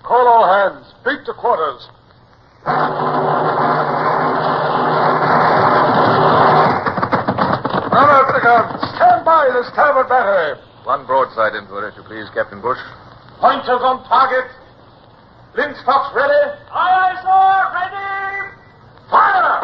Call all hands. Beat to quarters. Unload the guns. Stand by the starboard battery. One broadside into it, if you please, Captain Bush. Pointers on target. Linstocks ready. Aye, aye, sir. Ready. Fire!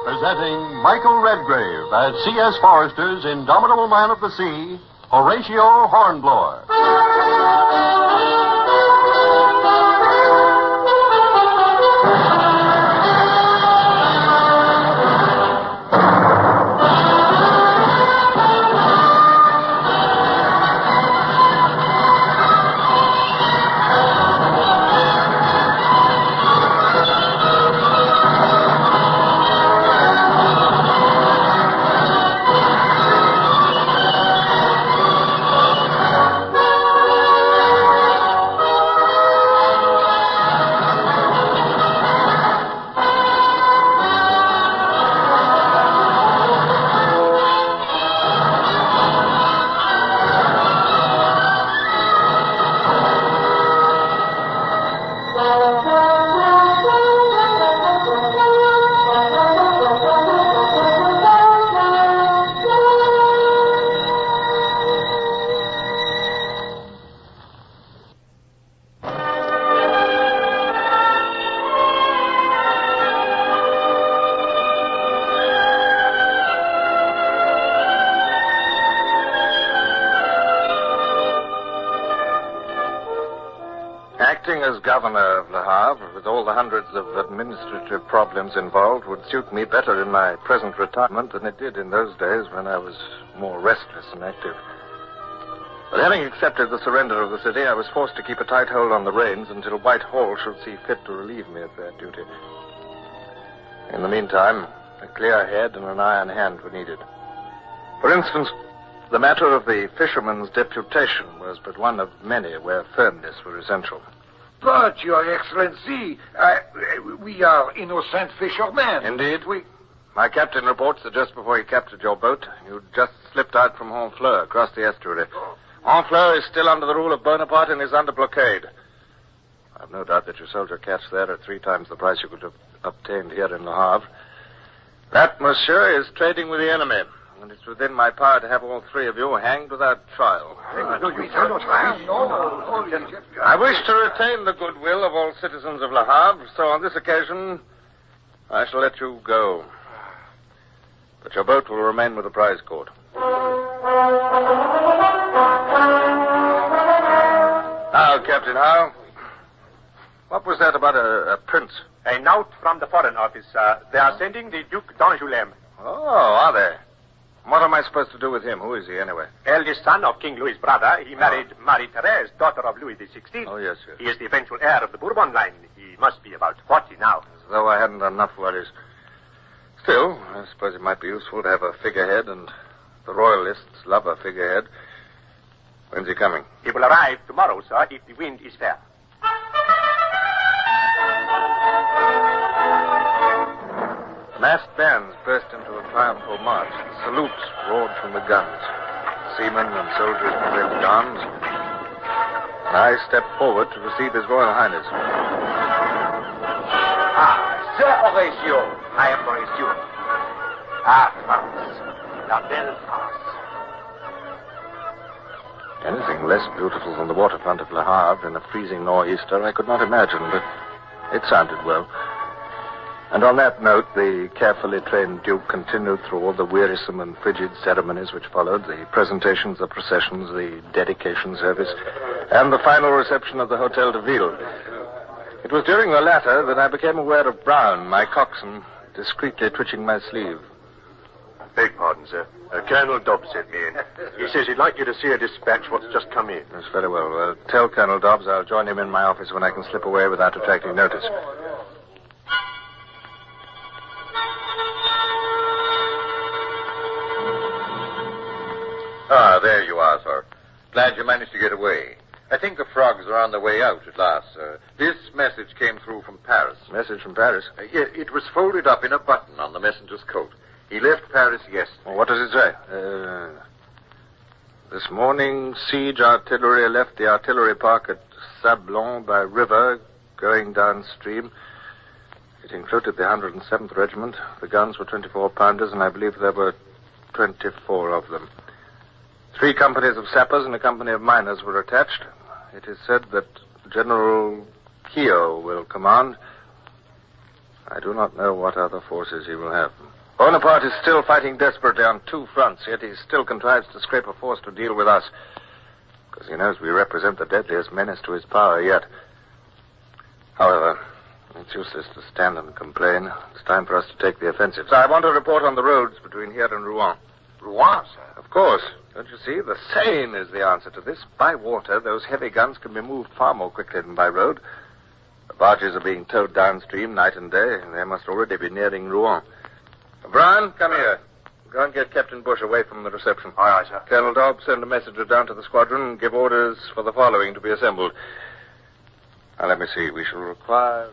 Presenting Michael Redgrave as C.S. Forrester's indomitable man of the sea, Horatio Hornblower. Acting as governor of Le Havre, with all the hundreds of administrative problems involved, would suit me better in my present retirement than it did in those days when I was more restless and active. But having accepted the surrender of the city, I was forced to keep a tight hold on the reins until Whitehall should see fit to relieve me of that duty. In the meantime, a clear head and an iron hand were needed. For instance, the matter of the fisherman's deputation was but one of many where firmness were essential. But, Your Excellency, we are innocent fishermen. Indeed. My captain reports that just before he captured your boat, you'd just slipped out from Honfleur across the estuary. Honfleur is still under the rule of Bonaparte and is under blockade. I've no doubt that your soldier catch there at 3 times the price you could have obtained here in Le Havre. That, monsieur, is trading with the enemy. And it's within my power to have all 3 of you hanged without trial. I wish to retain the goodwill of all citizens of Le Havre, so on this occasion, I shall let you go. But your boat will remain with the prize court. Now, Captain Howe, what was that about a prince? A note from the Foreign Office. They are sending the Duc d'Angoulême. Oh, are they? What am I supposed to do with him? Who is he, anyway? Eldest son of King Louis's brother. He married Marie-Thérèse, daughter of Louis XVI. Oh, yes, yes. He is the eventual heir of the Bourbon line. He must be about 40 now. As though I hadn't enough worries. Still, I suppose it might be useful to have a figurehead, and the royalists love a figurehead. When's he coming? He will arrive tomorrow, sir, if the wind is fair. Massed bands burst into a triumphal march. Salutes roared from the guns. Seamen and soldiers prepared arms. And I stepped forward to receive His Royal Highness. Sir Horatio, I am Horatio. France, la belle France. Anything less beautiful than the waterfront of Le Havre in a freezing nor'easter I could not imagine, but it sounded well. And on that note, the carefully trained Duke continued through all the wearisome and frigid ceremonies which followed, the presentations, the processions, the dedication service, and the final reception of the Hôtel de Ville. It was during the latter that I became aware of Brown, my coxswain, discreetly twitching my sleeve. Beg pardon, sir. Colonel Dobbs sent me in. He says he'd like you to see a dispatch what's just come in. That's very well. Tell Colonel Dobbs I'll join him in my office when I can slip away without attracting notice. Ah, there you are, sir. Glad you managed to get away. I think the frogs are on their way out at last, sir. This message came through from Paris. Message from Paris? It was folded up in a button on the messenger's coat. He left Paris yesterday. Well, what does it say? This morning, siege artillery left the artillery park at Sablon by river, going downstream. It included the 107th Regiment. The guns were 24-pounders, and I believe there were 24 of them. 3 companies of sappers and a company of miners were attached. It is said that General Keogh will command. I do not know what other forces he will have. Bonaparte is still fighting desperately on 2 fronts, yet he still contrives to scrape a force to deal with us. Because he knows we represent the deadliest menace to his power yet. However, it's useless to stand and complain. It's time for us to take the offensive. So I want to report on the roads between here and Rouen. Rouen, sir? Of course. Don't you see? The Seine is the answer to this. By water, those heavy guns can be moved far more quickly than by road. The barges are being towed downstream night and day, and they must already be nearing Rouen. Brian, come here. Go and get Captain Bush away from the reception. Aye, aye, sir. Colonel Dobbs, send a messenger down to the squadron and give orders for the following to be assembled. Now, let me see. We shall require...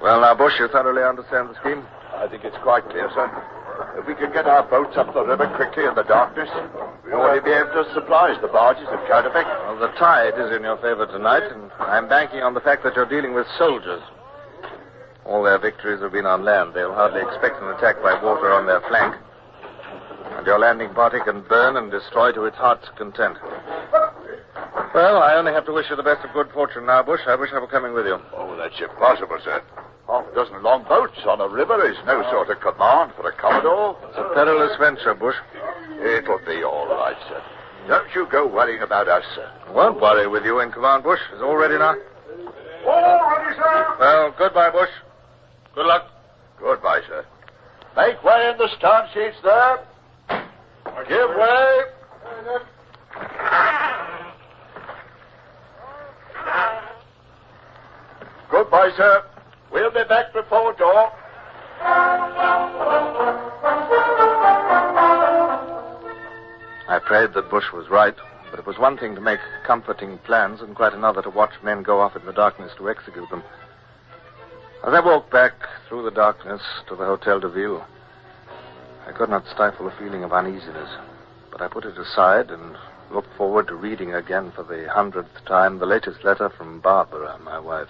Well, now, Bush, you thoroughly understand the scheme? I think it's quite clear, sir. If we can get our boats up the river quickly in the darkness, we'll only be able to supply the barges of Counterfeit. Well, the tide is in your favor tonight, and I'm banking on the fact that you're dealing with soldiers. All their victories have been on land. They'll hardly expect an attack by water on their flank. And your landing party can burn and destroy to its heart's content. Well, I only have to wish you the best of good fortune now, Bush. I wish I were coming with you. Oh, that's impossible, sir. Half a dozen long boats on a river is no sort of command for a commodore. It's a perilous venture, Bush. It'll be all right, sir. Don't you go worrying about us, sir. I won't worry with you in command, Bush. Is all ready now? All ready, sir. Well, goodbye, Bush. Good luck. Goodbye, sir. Make way in the stern sheets there. Give way. Goodbye, sir. We'll be back before dawn. I prayed that Bush was right, but it was one thing to make comforting plans and quite another to watch men go off in the darkness to execute them. As I walked back through the darkness to the Hotel de Ville, I could not stifle a feeling of uneasiness, but I put it aside and looked forward to reading again for the 100th time the latest letter from Barbara, my wife.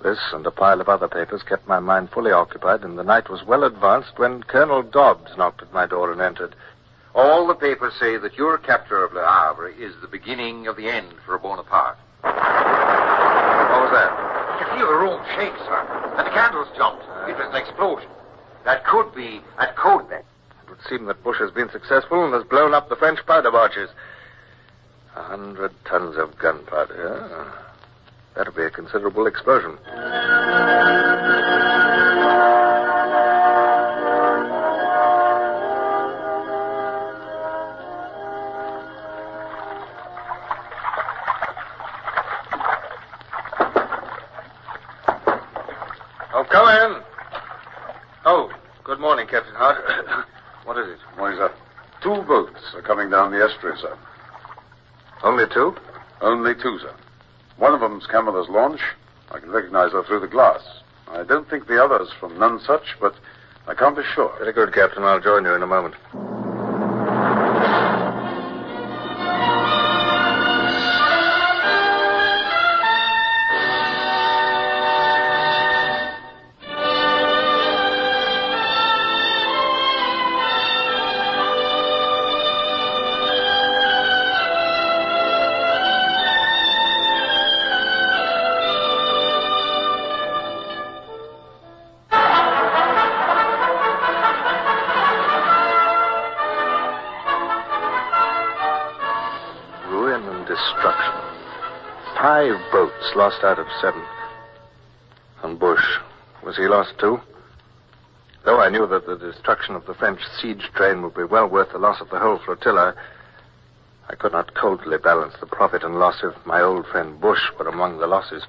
This and a pile of other papers kept my mind fully occupied, and the night was well advanced when Colonel Dobbs knocked at my door and entered. All the papers say that your capture of Le Havre is the beginning of the end for Bonaparte. What was that? I can feel the room shake, sir, and the candles jumped. It was an explosion. That could be at code, then. It would seem that Bush has been successful and has blown up the French powder barges. 100 tons of gunpowder, huh? That'll be a considerable explosion. Oh, come in. Oh, good morning, Captain Hart. What is it? Morning, sir. 2 boats are coming down the estuary, sir. Only 2? Only 2, sir. One of them's Camelot's launch. I can recognize her through the glass. I don't think the other's from Nonsuch, but I can't be sure. Very good, Captain. I'll join you in a moment. 5 boats lost out of 7. And Bush, was he lost too? Though I knew that the destruction of the French siege train would be well worth the loss of the whole flotilla, I could not coldly balance the profit and loss if my old friend Bush were among the losses.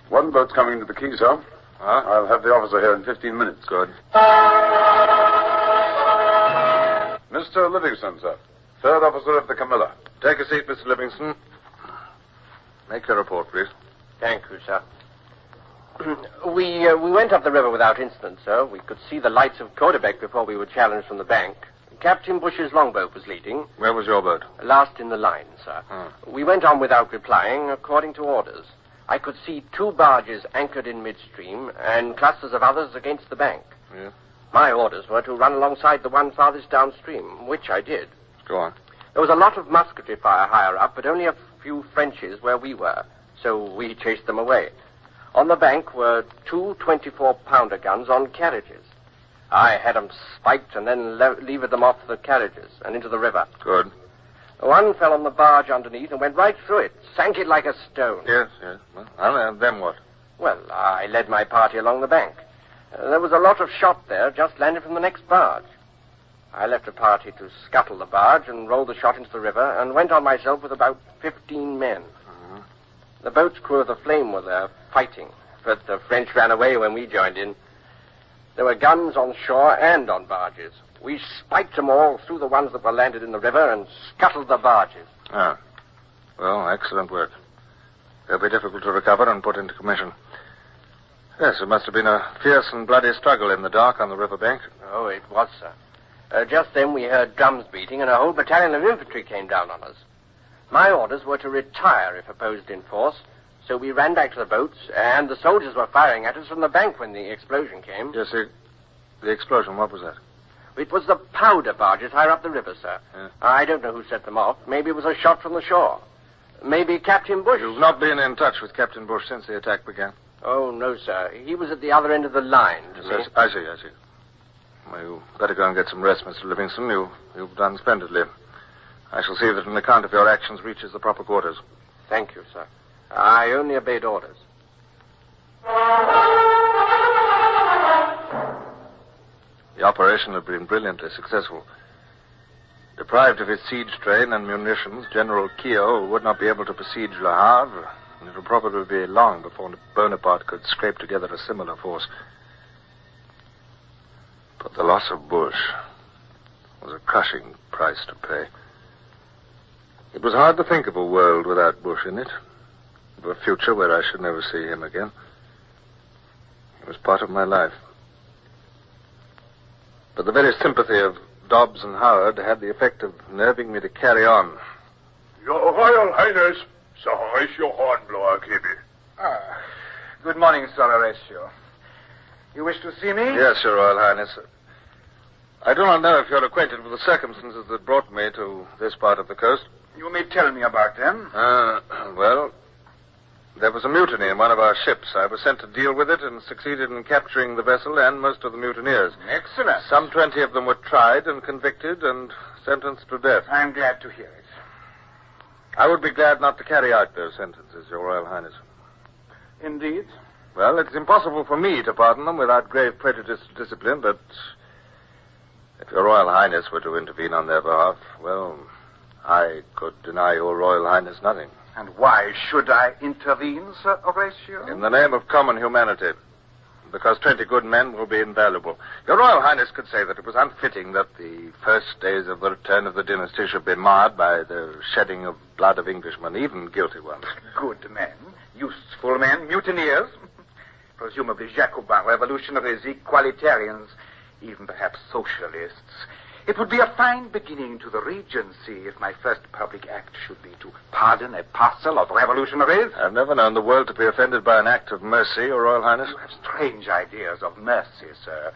One boat's coming into the quay, sir. Huh? I'll have the officer here in 15 minutes. Good. Mr. Livingston, sir. 3rd officer of the Camilla. Take a seat, Mr. Livingston. Make your report, please. Thank you, sir. We went up the river without incident, sir. We could see the lights of Caudebec before we were challenged from the bank. Captain Bush's longboat was leading. Where was your boat? Last in the line, sir. We went on without replying, according to orders. I could see 2 barges anchored in midstream and clusters of others against the bank. Yeah. My orders were to run alongside the one farthest downstream, which I did. Go on. There was a lot of musketry fire higher up, but only a few Frenchies where we were, so we chased them away. On the bank were 2 24-pounder guns on carriages. I had them spiked and then levered them off the carriages and into the river. Good. One fell on the barge underneath and went right through it, sank it like a stone. Yes. Well, and then what? Well, I led my party along the bank. There was a lot of shot there, just landed from the next barge. I left a party to scuttle the barge and roll the shot into the river and went on myself with about 15 men. Mm-hmm. The boat's crew of the Flame were there fighting, but the French ran away when we joined in. There were guns on shore and on barges. We spiked them all through the ones that were landed in the river and scuttled the barges. Ah. Well, excellent work. They'll be difficult to recover and put into commission. Yes, it must have been a fierce and bloody struggle in the dark on the riverbank. Oh, it was, sir. Just then we heard drums beating and a whole battalion of infantry came down on us. My orders were to retire if opposed in force, so we ran back to the boats, and the soldiers were firing at us from the bank when the explosion came. Yes, the explosion, what was that? It was the powder barges higher up the river, sir. Yeah. I don't know who set them off. Maybe it was a shot from the shore. Maybe Captain Bush... You've not been in touch with Captain Bush since the attack began? Oh, no, sir. He was at the other end of the line to me. I see. Well, you better go and get some rest, Mr. Livingston. You've done splendidly. I shall see that an account of your actions reaches the proper quarters. Thank you, sir. I only obeyed orders. The operation had been brilliantly successful. Deprived of his siege train and munitions, General Keogh would not be able to besiege Le Havre, and it would probably be long before Bonaparte could scrape together a similar force. But the loss of Bush was a crushing price to pay. It was hard to think of a world without Bush in it, of a future where I should never see him again. He was part of my life. But the very sympathy of Dobbs and Howard had the effect of nerving me to carry on. Your Royal Highness, Sir Horatio Hornblower, KB. Good morning, Sir Horatio. You wish to see me? Yes, Your Royal Highness. I do not know if you're acquainted with the circumstances that brought me to this part of the coast. You may tell me about them. Well, there was a mutiny in one of our ships. I was sent to deal with it and succeeded in capturing the vessel and most of the mutineers. Excellent. Some 20 of them were tried and convicted and sentenced to death. I'm glad to hear it. I would be glad not to carry out those sentences, Your Royal Highness. Indeed? Well, it's impossible for me to pardon them without grave prejudice to discipline, but if Your Royal Highness were to intervene on their behalf, well, I could deny Your Royal Highness nothing. And why should I intervene, Sir Horatio? In the name of common humanity. Because 20 good men will be invaluable. Your Royal Highness could say that it was unfitting that the first days of the return of the dynasty should be marred by the shedding of blood of Englishmen, even guilty ones. Good men, useful men, mutineers, presumably Jacobin revolutionaries, equalitarians, even perhaps socialists. It would be a fine beginning to the Regency if my first public act should be to pardon a parcel of revolutionaries. I've never known the world to be offended by an act of mercy, Your Royal Highness. You have strange ideas of mercy, sir.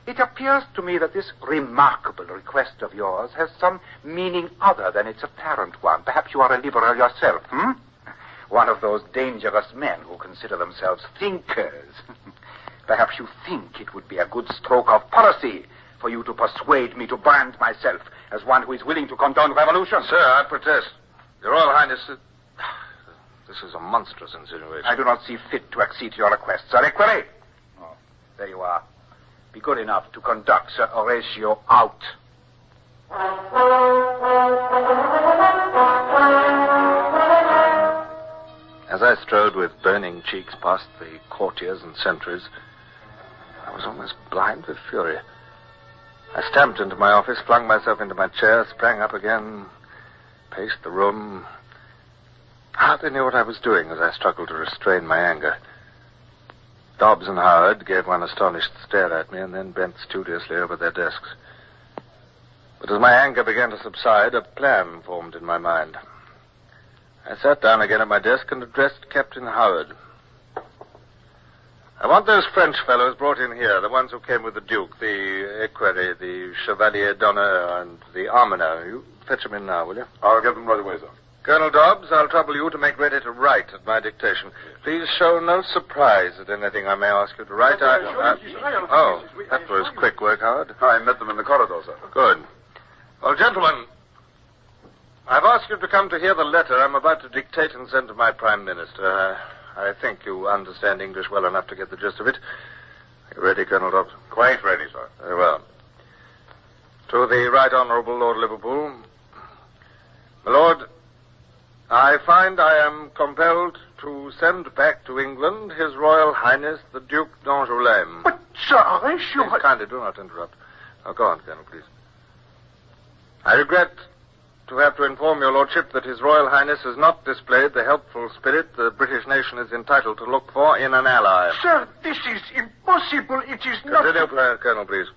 It appears to me that this remarkable request of yours has some meaning other than its apparent one. Perhaps you are a liberal yourself, One of those dangerous men who consider themselves thinkers. Perhaps you think it would be a good stroke of policy for you to persuade me to brand myself as one who is willing to condone revolution. Sir, I protest. Your Royal Highness, This is a monstrous insinuation. I do not see fit to accede to your request, Sir Equerry. Oh, there you are. Be good enough to conduct Sir Horatio out. As I strode with burning cheeks past the courtiers and sentries, I was almost blind with fury. I stamped into my office, flung myself into my chair, sprang up again, paced the room. I hardly knew what I was doing as I struggled to restrain my anger. Dobbs and Howard gave one astonished stare at me and then bent studiously over their desks. But as my anger began to subside, a plan formed in my mind. I sat down again at my desk and addressed Captain Howard. I want those French fellows brought in here, the ones who came with the Duke, the Equerry, the Chevalier d'Honneur, and the Almoner. You fetch them in now, will you? I'll get them right away, sir. Colonel Dobbs, I'll trouble you to make ready to write at my dictation. Please show no surprise at anything I may ask you to write. Oh, that was quick work, Howard. I met them in the corridor, sir. Good. Well, gentlemen, I've asked you to come to hear the letter I'm about to dictate and send to my Prime Minister. I think you understand English well enough to get the gist of it. Are you ready, Colonel Dobbs? Quite ready, sir. Very well. To the Right Honourable Lord Liverpool. My Lord, I find I am compelled to send back to England His Royal Highness the Duke d'Angoulême. But, Sir Horatio... Please, kindly do not interrupt. Now, go on, Colonel, please. I regret to have to inform your lordship that His Royal Highness has not displayed the helpful spirit the British nation is entitled to look for in an ally. Sir, this is impossible. It is not... Continue, Colonel, please.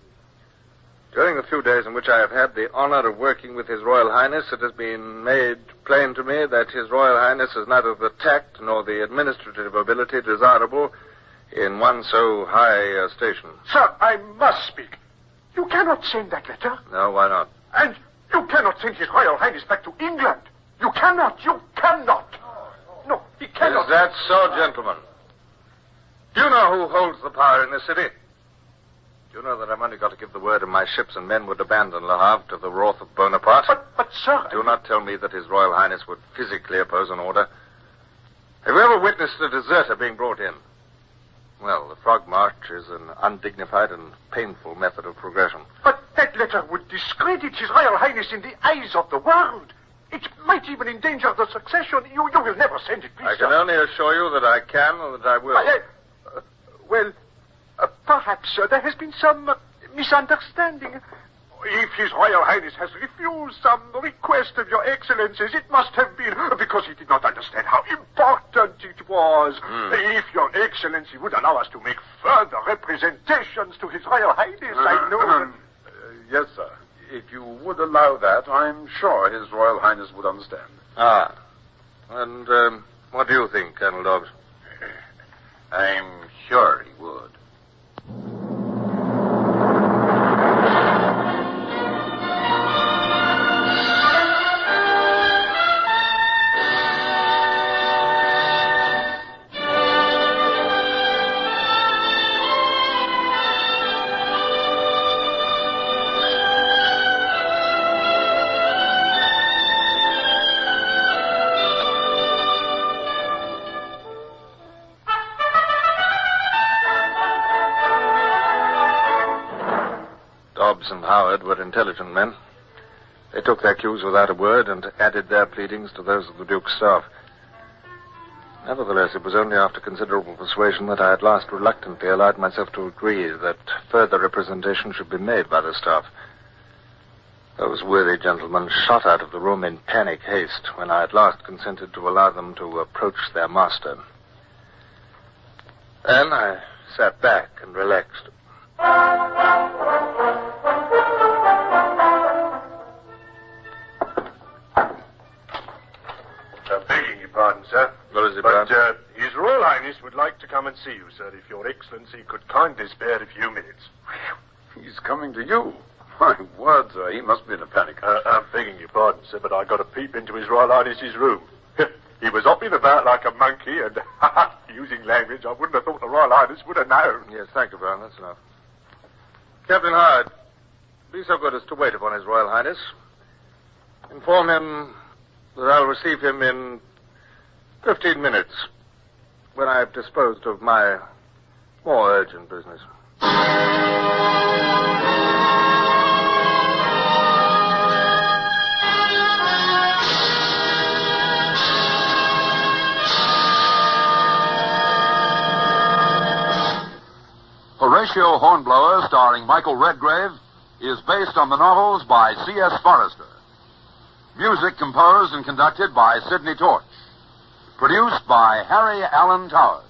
During the few days in which I have had the honor of working with His Royal Highness, it has been made plain to me that His Royal Highness has neither the tact nor the administrative ability desirable in one so high a station. Sir, I must speak. You cannot send that letter. No, why not? And you cannot send His Royal Highness back to England. You cannot. You cannot. No, he cannot. Is that so, gentlemen? Do you know who holds the power in this city? Do you know that I've only got to give the word and my ships and men would abandon Le Havre to the wrath of Bonaparte? But, sir... Do not tell me that His Royal Highness would physically oppose an order. Have you ever witnessed a deserter being brought in? Well, the frog march is an undignified and painful method of progression. But that letter would discredit His Royal Highness in the eyes of the world. It might even endanger the succession. You will never send it, please, I can only assure you that I can or that I will. Perhaps, sir, there has been some misunderstanding. If His Royal Highness has refused some request of Your Excellencies, it must have been because he did not understand how important it was. If Your Excellency would allow us to make further representations to His Royal Highness, I know... Yes, sir. If you would allow that, I'm sure His Royal Highness would understand. Ah. And what do you think, Colonel Dobbs? I'm sure he would. Dobbs and Howard were intelligent men. They took their cues without a word and added their pleadings to those of the Duke's staff. Nevertheless, it was only after considerable persuasion that I at last reluctantly allowed myself to agree that further representation should be made by the staff. Those worthy gentlemen shot out of the room in panic haste when I at last consented to allow them to approach their master. Then I sat back and relaxed. Begging your pardon, sir. What is it, But Brown? His Royal Highness would like to come and see you, sir, if Your Excellency could kindly spare a few minutes. He's coming to you. My word, sir, he must be in a panic. I'm begging your pardon, sir, but I got a peep into His Royal Highness's room. He was hopping about like a monkey and using language I wouldn't have thought the Royal Highness would have known. Yes, thank you, Brown. That's enough. Captain Howard, be so good as to wait upon His Royal Highness. Inform him that I'll receive him in 15 minutes, when I've disposed of my more urgent business. Horatio Hornblower, starring Michael Redgrave, is based on the novels by C.S. Forrester. Music composed and conducted by Sidney Torch. Produced by Harry Allen Towers.